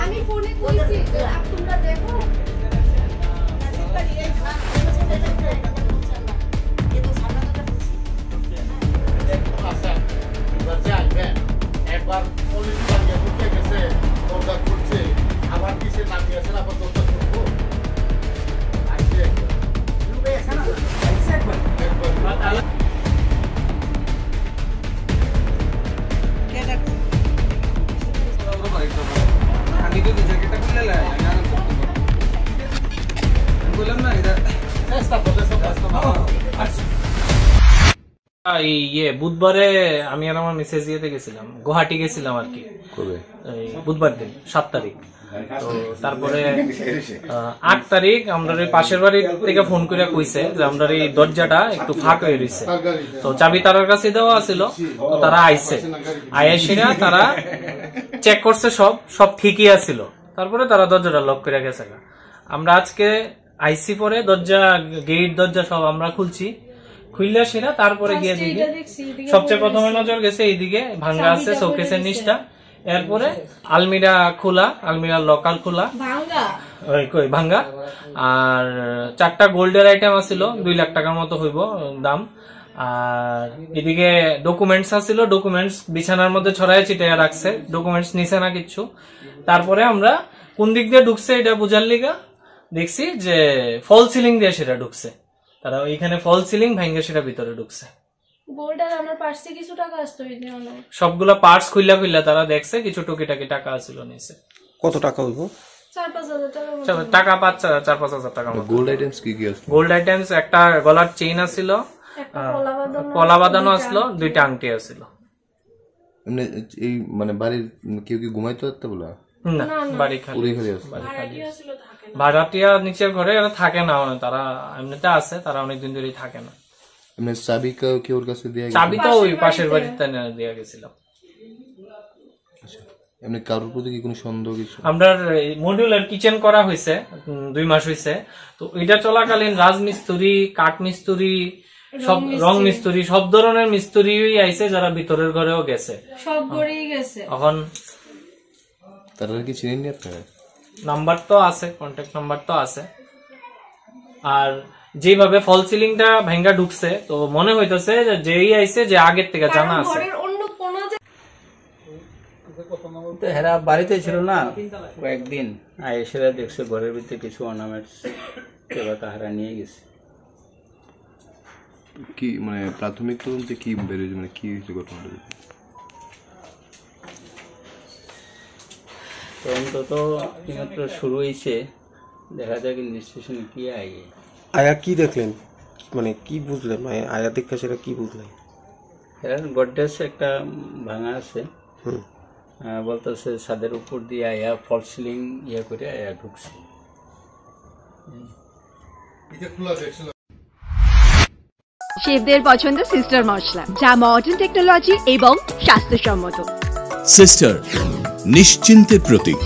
আমি ফোনে কইছি তোমরা দেখো একবার পুলিশ বানিয়ে ঢুকে গেছে দরজা খুলছে আবার কিসে নামিয়ে আছে আবার দরজা খুলবো আসছে ঢুকে গেছে না আমি তো জ্যাকেটটা খুলে লাই আমি বললাম না এটা বুধবারে আমি আর আমার মেসেজ দিতে গেছিলাম, গুয়াহাটি গেছিলাম আর কি, বুধবার দিন 7 তারিখ। তো তারপরে 8 তারিখ আমরা পাশের বাড়ি থেকে ফোন করে কইছে যে আমরা এই দরজাটা একটু ফাঁক হয়ে রয়েছে, তো চাবি তার কাছে দেওয়া ছিল। তো তারা আইছে, আইসেরা তারা চেক করছে, সব ঠিকই আছিল। তারপরে তারা দরজাটা লক করে গেছে। আমরা আজকে আইসি পরে দরজা, গেট দরজা সব আমরা খুলছি, খুললে সেটা তারপরে গিয়ে দিকে সবচেয়ে প্রথমে নজর গেছে এইদিকে ভাঙ্গা আছে শোকেসের নিচটা, এরপরে আলমিরা খোলা, আলমিরার লকার খোলা ভাঙ্গা, আর 4টা গোল্ডের আইটেম আছিল 2 লাখ টাকার মতো হইব দাম। আর এদিকে ডকুমেন্টস আছিল, ডকুমেন্টস বিছানার মধ্যে ছড়াই ছিটাইয়া রাখছে, ডকুমেন্টস নিছে না কিচ্ছু। তারপরে আমরা কোন দিক দিয়ে ঢুকছে এটা বুঝার লিগা দেখছি যে ফল সিলিং দিয়ে সেটা ঢুকছে, তারা ওইখানে ফল সিলিং ভাঙ্গে সেটা ভিতরে ঢুকছে। সবগুলা পার্টস খুললা তারা দেখছে, কিছু টুকিটাকি টাকা আছিল নিচে। কত টাকা হইব? 4-5 হাজার টাকা, 4-5 হাজার টাকা। গোল্ড আইটেমস কি কি আছে? গোল্ড আইটেমস একটা গলার চেইন আছিল, পলা বাঁধানো আসলো, 2টা আংটি আছিল। এমনি এই মানে বাড়ির কেউ কি ঘুমাইতে পারতে বলা? না, বাড়ি খালি। ভাড়াটিয়া নিচের ঘরে এরা থাকে না, তারা এমনিতে আছে, তারা অনেকদিন ধরেই থাকে না। এমনি চাবি কি ওর কাছে দিয়ে? চাবি তো ওই পাশের বাড়িতে দিয়ে গেছিল। এমনি কারোর প্রতি কি কোনো সন্দেহ কিছু? আমরা মডিউলার কিচেন করা হয়েছে 2 মাস হয়েছে, তো এটা চলাকালীন রাজমিস্ত্রি, কাঠ মিস্ত্রি, সব রং মিস্ত্রি, সব ধরনের মিস্ত্রি আইছে, যারা ভিতরের ঘরেও গেছে, সব ঘরেই গেছে। এখন তারা কি চিনেন নি আপনারা? নাম্বার তো আছে, কন্ট্যাক্ট নাম্বার তো আছে। আর যেভাবে ফল সিলিংটা ভেঙ্গা ঢুকছে, তো মনে হইতেছে যে যেই আইছে যে আগের থেকে জানা আছে। হেরা বাড়িতে ছিল না কয়েকদিন, এসে দেখছে ঘরের ভিতরে কিছু অর্নামেন্টস হেরা নিয়ে গেছে। কি মানে প্রাথমিক তদন্তে কি বেরিয়েছে, মানে কি হয়েছে ঘটনাটা? তদন্ত তো মাত্র শুরু হয়েছে, দেখা যাক ইনভেস্টিগেশন কি আগে। আয়া কি দেখলেন, মানে কি বুঝলেন, মানে আয়া দেখা সেটা কি বুঝলেন? গডরেজ একটা ভাঙা আছে, বলতেছে ছাদের উপর দিয়ে আয়া ফল সিলিং ইয়ে করে আয়া ঢুকছে। শেফদের পছন্দ সিস্টার মশলা, যা মডার্ন টেকনোলজি এবং স্বাস্থ্যসম্মত। সিস্টার নিশ্চিন্তের প্রতীক।